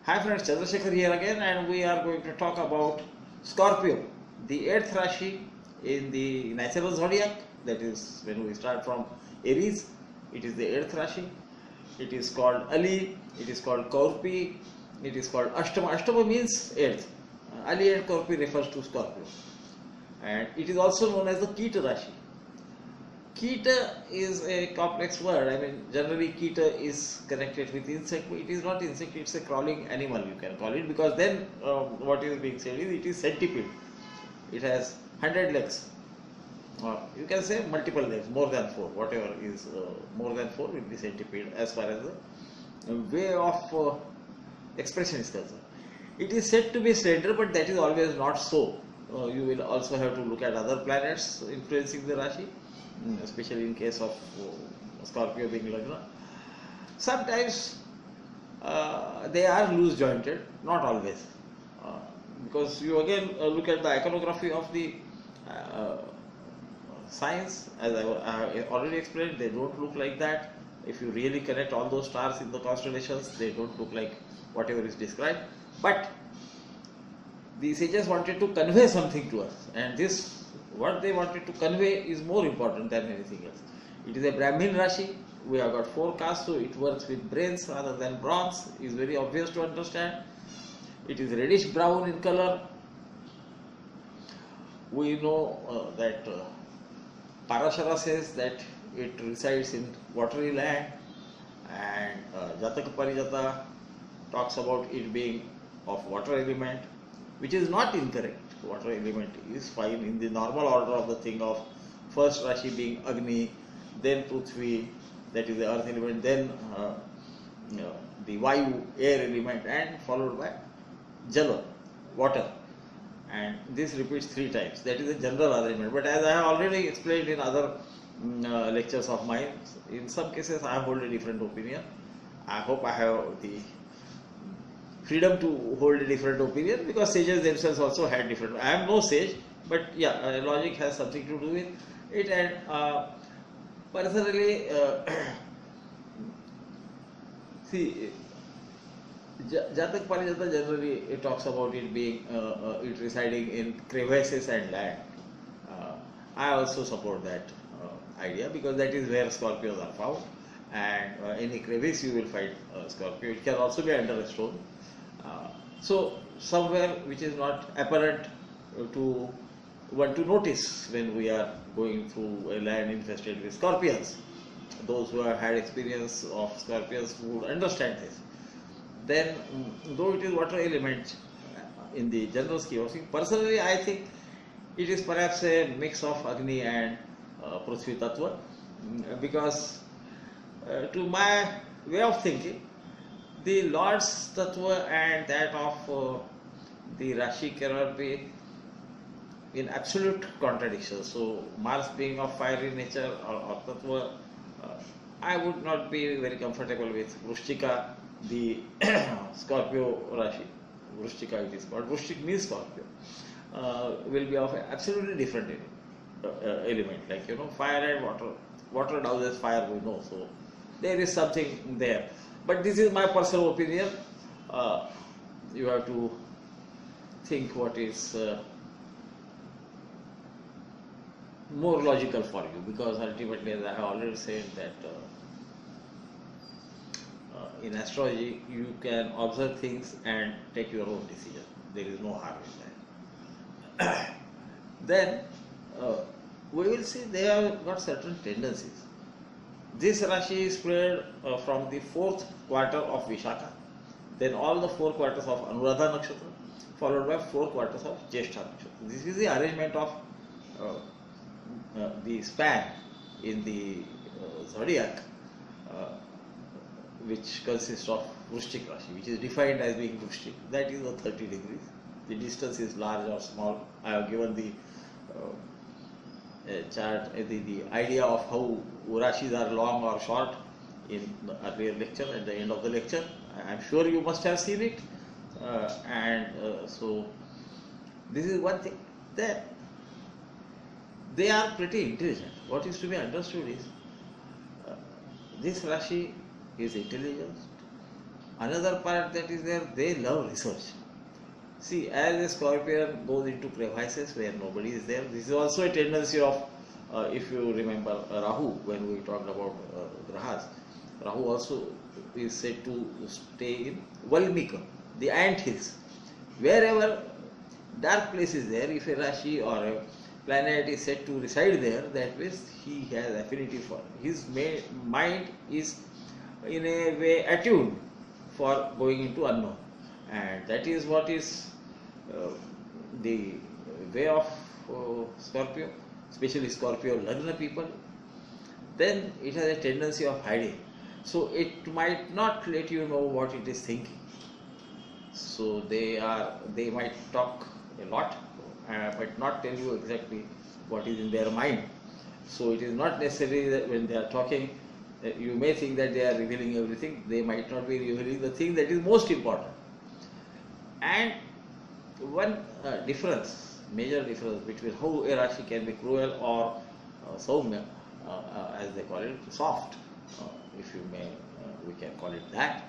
Hi friends, Chandrasekhar here again, and we are going to talk about Scorpio, the 8th Rashi in the natural zodiac. That is, when we start from Aries, it is the 8th Rashi. It is called Ali, it is called Korpi, it is called Ashtama. Ashtama means 8th. Ali and Korpi refers to Scorpio. And it is also known as the Kita Rashi. Kita is a complex word. I mean, generally Kita is connected with insect, but it is not insect, it's a crawling animal, you can call it, because then what is being said is it is centipede. It has 100 legs. You can say multiple legs, more than 4, whatever is more than 4 will be centipede as far as the way of expression is concerned. It is said to be slender, but that is always not so. You will also have to look at other planets influencing the Rashi, especially in case of Scorpio being Lagna. Sometimes they are loose jointed, not always, because you again look at the iconography of the signs, as I already explained, they don't look like that. If you really connect all those stars in the constellations, they don't look like whatever is described, but the sages wanted to convey something to us, and this, what they wanted to convey, is more important than anything else. It is a Brahmin Rashi. We have got 4 castes, so it works with brains rather than bronze. It is very obvious to understand. It is reddish brown in color. We know that Parashara says that it resides in watery land, and Jataka Parijata talks about it being of water element, which is not incorrect. Water element is fine in the normal order of the thing, of first Rashi being Agni, then Prithvi, that is the earth element, then the Vayu, air element, and followed by Jala, water. And this repeats 3 times. That is a general arrangement. But as I have already explained in other lectures of mine, in some cases I hold a different opinion. I hope I have the freedom to hold a different opinion, because sages themselves also had different. I am no sage, but yeah, logic has something to do with it. And personally, see, Jatak Parijata generally it talks about it being it residing in crevices and land. I also support that idea, because that is where Scorpios are found, and any crevice you will find Scorpio. It can also be under a stone. So somewhere which is not apparent to one to notice when we are going through a land infested with scorpions. Those who have had experience of scorpions would understand this. Then, though it is water element in the general scheme of things, personally I think it is perhaps a mix of Agni and Prithvi Tattva, because to my way of thinking, the Lord's Tattva and that of the Rashi cannot be in absolute contradiction. So Mars being of fiery nature or Tattva, I would not be very comfortable with Vrishchika, the Scorpio Rashi. Vrishchika it is called. Vrishchik means Scorpio. Will be of absolutely different element, like fire and water. Water douses fire, we know, so there is something there. But this is my personal opinion. You have to think what is more logical for you, because ultimately, as I have already said, that in astrology you can observe things and take your own decision. There is no harm in that. Then we will see they have got certain tendencies. This Rashi is spread from the 4th quarter of Vishaka, then all the 4 quarters of Anuradha Nakshatra, followed by 4 quarters of Jyeshtha Nakshatra. This is the arrangement of the span in the zodiac, which consists of Vrishchik Rashi, which is defined as being Vrishchik. That is the 30 degrees. The distance is large or small. I have given the chart, the idea of how Rashis are long or short in the earlier lecture, at the end of the lecture. I am sure you must have seen it. So this is one thing. Then they are pretty intelligent. What is to be understood is this Rashi is intelligent, Another part that is there, they love research. See, as a scorpion goes into crevices where nobody is there, this is also a tendency of, if you remember Rahu, when we talked about Grahas, Rahu also is said to stay in Valmika, the ant hills. Wherever dark place is there, if a Rashi or a planet is said to reside there, that means he has affinity for, his mind is in a way attuned for going into unknown, and that is what is uh, the way of Scorpio, especially Scorpio Lagna people. Then it has a tendency of hiding, so it might not let you know what it is thinking. So they might talk a lot, but not tell you exactly what is in their mind. So it is not necessary that when they are talking, you may think that they are revealing everything. They might not be revealing the thing that is most important. And one major difference between how a Rashi can be cruel or Saumya, as they call it, soft, if you may, we can call it that,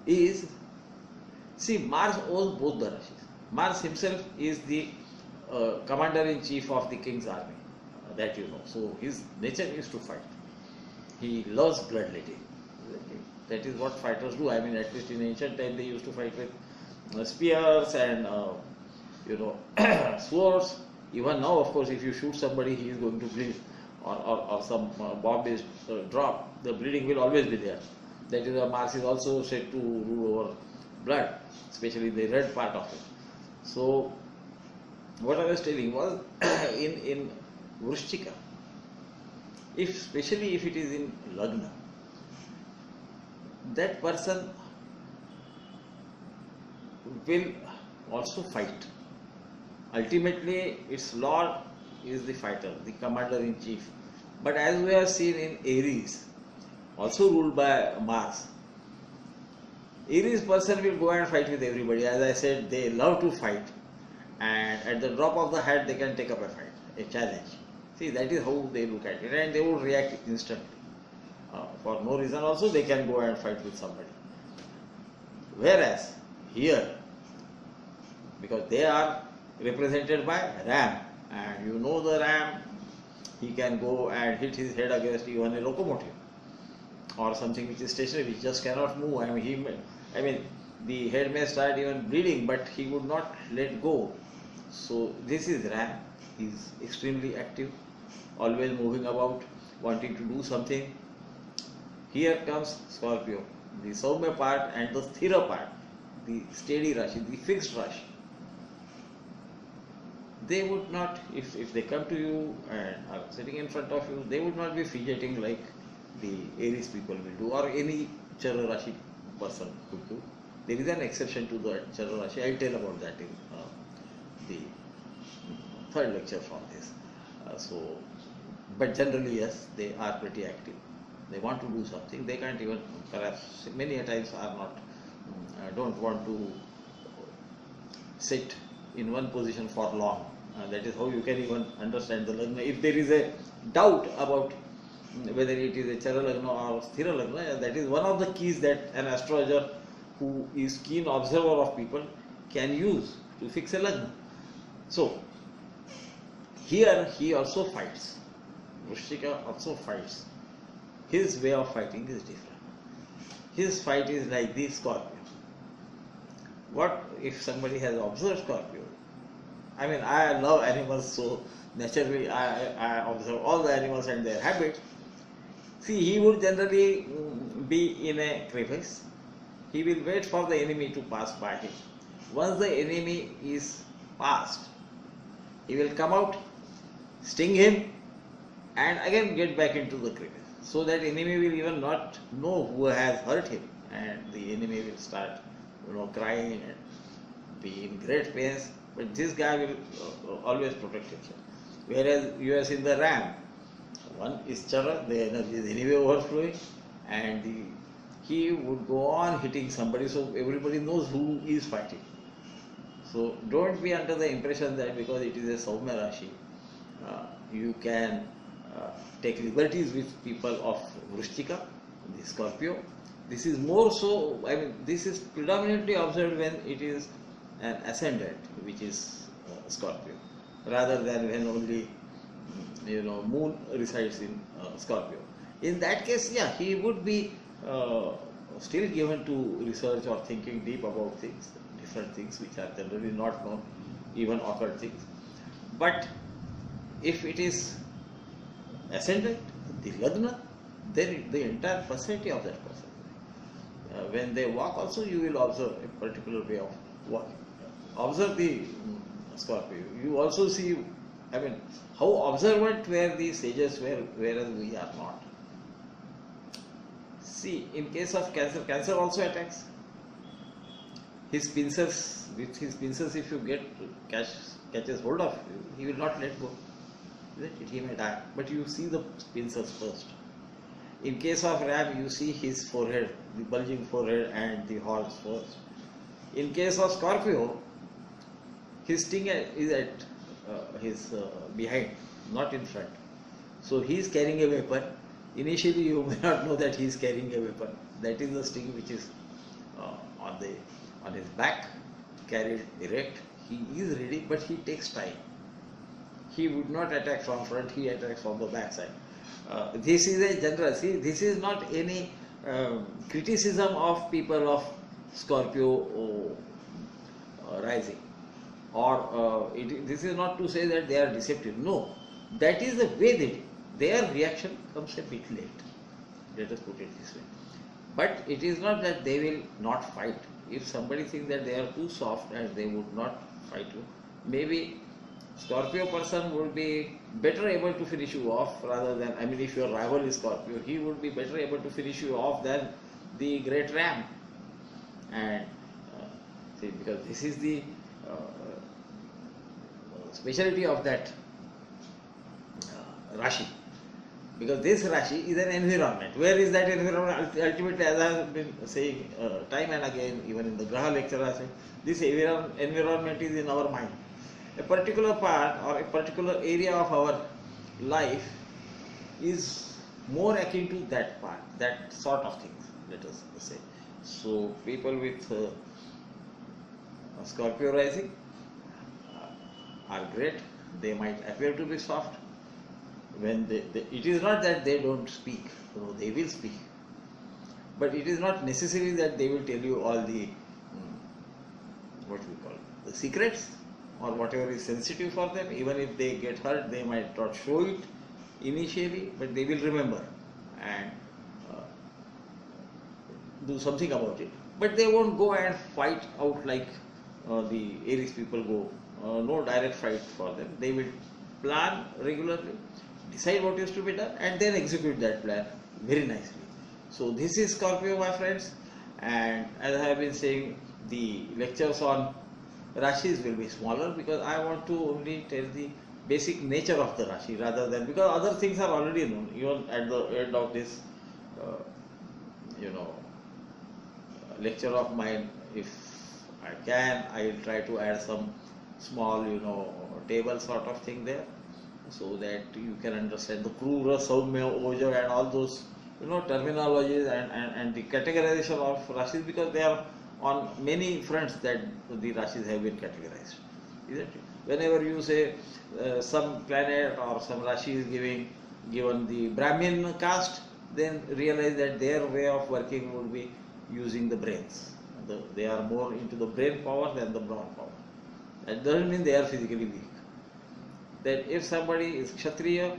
is, see, Mars owns both the Rashis. Mars himself is the commander-in-chief of the king's army, that you know. So his nature is to fight. He loves bloodletting. That is what fighters do. I mean, at least in ancient time, they used to fight with spears and swords. Even now, of course, if you shoot somebody, he is going to bleed, or some bomb is dropped. The bleeding will always be there. That is why Mars is also said to rule over blood, especially the red part of it. So, what I was telling was in Vrishchika, especially if it is in Lagna, that person will also fight. Ultimately, its lord is the fighter, the commander-in-chief. But as we have seen in Aries, also ruled by Mars, Aries person will go and fight with everybody. As I said, they love to fight, and at the drop of the hat they can take up a fight, a challenge. See, that is how they look at it, and they will react instantly. For no reason also they can go and fight with somebody. Whereas here, because they are represented by Ram, and you know the Ram, he can go and hit his head against even a locomotive or something which is stationary, which just cannot move. I mean, the head may start even bleeding, but he would not let go. So this is Ram. He is extremely active, always moving about, wanting to do something. Here comes Scorpio, the Saumya part and the Sthira part, the steady Rashi, the fixed Rashi. They would not, if they come to you and are sitting in front of you, they would not be fidgeting like the Aries people will do, or any Chara Rashi person could do. There is an exception to the Chara Rashi. I will tell about that in the third lecture from this. But generally, yes, they are pretty active. They want to do something. They can't even, perhaps many a times are not, don't want to sit in one position for long. That is how you can even understand the Lagna. If there is a doubt about whether it is a Chara Lagna or Sthira Lagna, that is one of the keys that an astrologer who is keen observer of people can use to fix a Lagna. So, here he also fights. Vrishchika also fights. His way of fighting is different. His fight is like the Scorpio. What if somebody has observed Scorpio? I mean, I love animals, so naturally I observe all the animals and their habits. See, he would generally be in a crevice. He will wait for the enemy to pass by him. Once the enemy is passed, he will come out, sting him, and again get back into the crevice. So that enemy will even not know who has hurt him, and the enemy will start, crying and be in great pains. But this guy will always protect himself. Whereas you have seen the Ram, one is Chara, the energy is anyway overflowing, and he would go on hitting somebody, so everybody knows who is fighting. So don't be under the impression that because it is a Saumya Rashi, you can take liberties with people of Vrishchika, the Scorpio, This is more so, I mean, this is predominantly observed when it is an ascendant, which is Scorpio, rather than when only moon resides in Scorpio. In that case, yeah, he would be still given to research or thinking deep about things, different things which are generally not known, even occult things. But if it is ascendant, the Lagna, then the entire personality of that person. When they walk also, you will observe a particular way of walking. Observe the Scorpio. You also see, I mean, how observant were the sages were, whereas we are not. See, in case of Cancer, Cancer also attacks. His pincers, with his pincers, if you catches hold of you, he will not let go. Isn't it? He may die, but you see the pincers first. In case of Ram, you see his forehead, the bulging forehead and the horns first. In case of Scorpio, his sting is at his behind, not in front. So he is carrying a weapon. Initially, you may not know that he is carrying a weapon. That is the sting which is on his back, carried erect. He is ready, but he takes time. He would not attack from front. He attacks from the back side. This is a general. See, this is not any criticism of people of Scorpio rising, or this is not to say that they are deceptive. No, that is the way they do. Their reaction comes a bit late. Let us put it this way. But it is not that they will not fight. If somebody thinks that they are too soft and they would not fight you, maybe Scorpio person would be better able to finish you off rather than, I mean, if your rival is Scorpio, he would be better able to finish you off than the great Ram. And see, because this is the speciality of that Rashi. Because this Rashi is an environment. Where is that environment? Ultimately, as I have been saying time and again, even in the Graha lecture, I say, this environment is in our mind. A particular part or a particular area of our life is more akin to that part, that sort of things, let us say. So, people with Scorpio rising are great. They might appear to be soft. When it is not that they don't speak, no, they will speak, but it is not necessary that they will tell you all the what we call the secrets or whatever is sensitive for them. Even if they get hurt, they might not show it initially, but they will remember and do something about it. But they won't go and fight out like the Aries people go. No direct fight for them. They will plan regularly, decide what is to be done, and then execute that plan very nicely. So this is Scorpio, my friends, and as I have been saying, the lectures on Rashis will be smaller because I want to only tell the basic nature of the Rashi rather than, because other things are already known. Even at the end of this lecture of mine, if I can, I will try to add some small table sort of thing there, so that you can understand the Krura, Saumya, Oja and all those terminologies and the categorization of Rashis, because they are on many fronts that the Rashis have been categorized, isn't it? Whenever you say some planet or some Rashi is given the Brahmin caste, then realize that their way of working would be using the brains. They are more into the brain power than the brawn power. That doesn't mean they are physically weak. That if somebody is Kshatriya,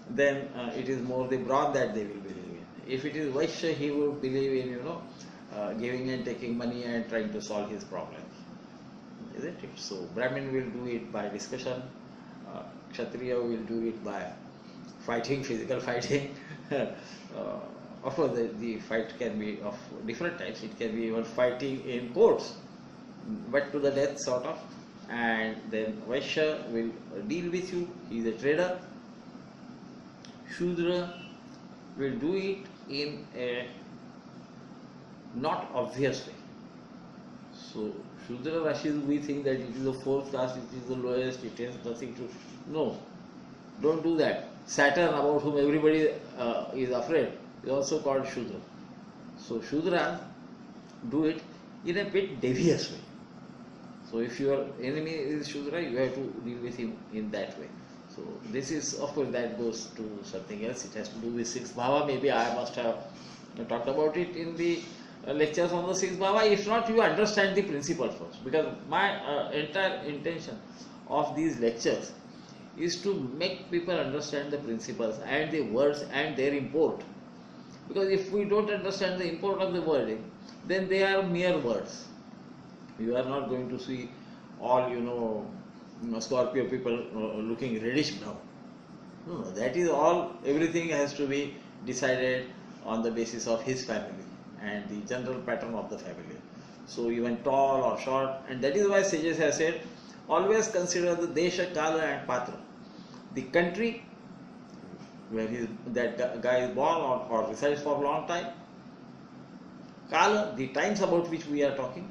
then it is more the brawn that they will believe in. If it is Vaishya, he would believe in giving and taking money and trying to solve his problems, isn't it? So Brahmin will do it by discussion, Kshatriya will do it by fighting, physical fighting. Of course, the fight can be of different types. It can be even fighting in courts, but to the death sort of. And then Vaishya will deal with you. He is a trader. Shudra will do it in a not obvious way. So Shudra Rashi, we think that it is the fourth class, it is the lowest, it has nothing to. No, don't do that. Saturn, about whom everybody is afraid, is also called Shudra. So Shudras do it in a bit devious way. So if your enemy is Shudra, you have to deal with him in that way. So this is, of course, that goes to something else. It has to do with sixth bhava. Maybe I must have talked about it in the lectures on the sixth bhava. If not, you understand the principle first. Because my entire intention of these lectures is to make people understand the principles and the words and their import. Because if we don't understand the import of the wording, then they are mere words. You are not going to see all, Scorpio people looking reddish brown. No, that is all, everything has to be decided on the basis of his family and the general pattern of the family. So even tall or short, and that is why sages have said, always consider the Desha, Kala and Patra. The country where that guy is born or resides for a long time, Kala, the times about which we are talking,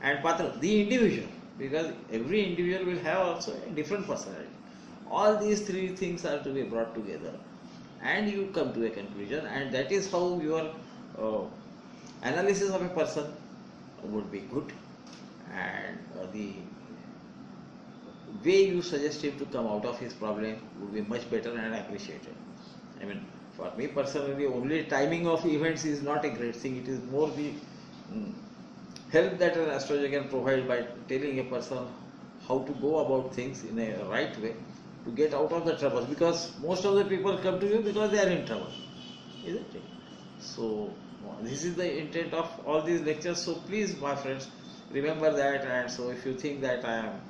and Patra, the individual, because every individual will have also a different personality. All these three things are to be brought together and you come to a conclusion, and that is how your analysis of a person would be good, and the way you suggest him to come out of his problem would be much better and appreciated. I mean, for me personally, only timing of events is not a great thing. It is more the help that an astrologer can provide by telling a person how to go about things in a right way to get out of the trouble. Because most of the people come to you because they are in trouble, isn't it? So this is the intent of all these lectures. So please, my friends, remember that. And so if you think that I am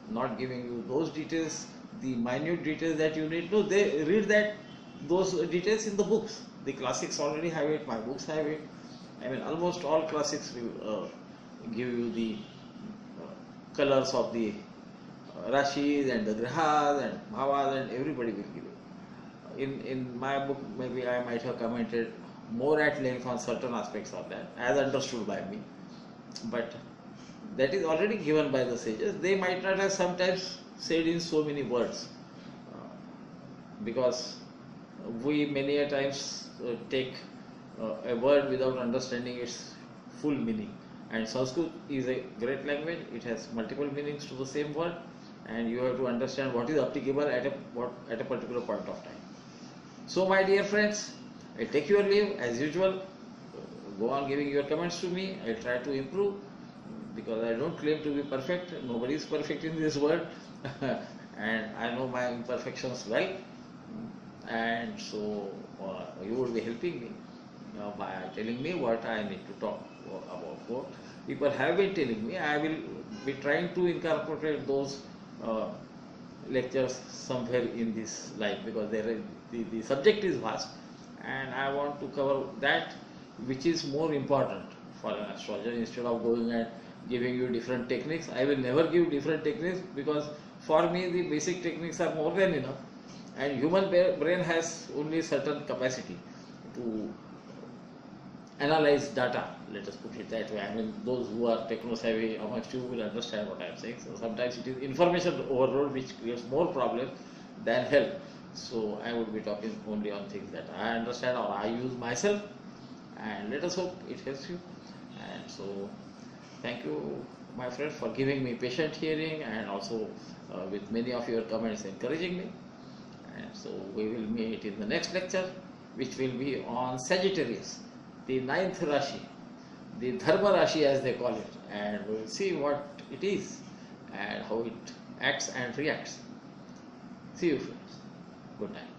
not giving you those details, the minute details that you need to, they read those details in the books. The classics already have it, my books have it. I mean, almost all classics will give you the colors of the Rashis and the Grahas and Bhavas, and everybody will give it. In my book, maybe I might have commented more at length on certain aspects of that, as understood by me. But that is already given by the sages. They might not have sometimes said in so many words, because we many a times take a word without understanding its full meaning. And Sanskrit is a great language. It has multiple meanings to the same word, and you have to understand what is applicable at a particular point of time. So my dear friends, I take your leave as usual. Go on giving your comments to me. I'll try to improve, because I don't claim to be perfect. Nobody is perfect in this world and I know my imperfections well, and so you will be helping me by telling me what I need to talk about. What people have been telling me, I will be trying to incorporate those lectures somewhere in this life, because the subject is vast and I want to cover that which is more important for an astrologer. Instead of going and giving you different techniques, I will never give different techniques, because for me the basic techniques are more than enough, and human brain has only certain capacity to analyze data, let us put it that way. I mean, those who are techno-savvy amongst you will understand what I am saying. So sometimes it is information overload which creates more problems than help. So I would be talking only on things that I understand or I use myself, and let us hope it helps you. And so thank you, my friend, for giving me patient hearing, and also with many of your comments encouraging me. And so we will meet in the next lecture, which will be on Sagittarius, the 9th Rashi, the Dharma Rashi as they call it, and we will see what it is and how it acts and reacts. See you, friends. Good night.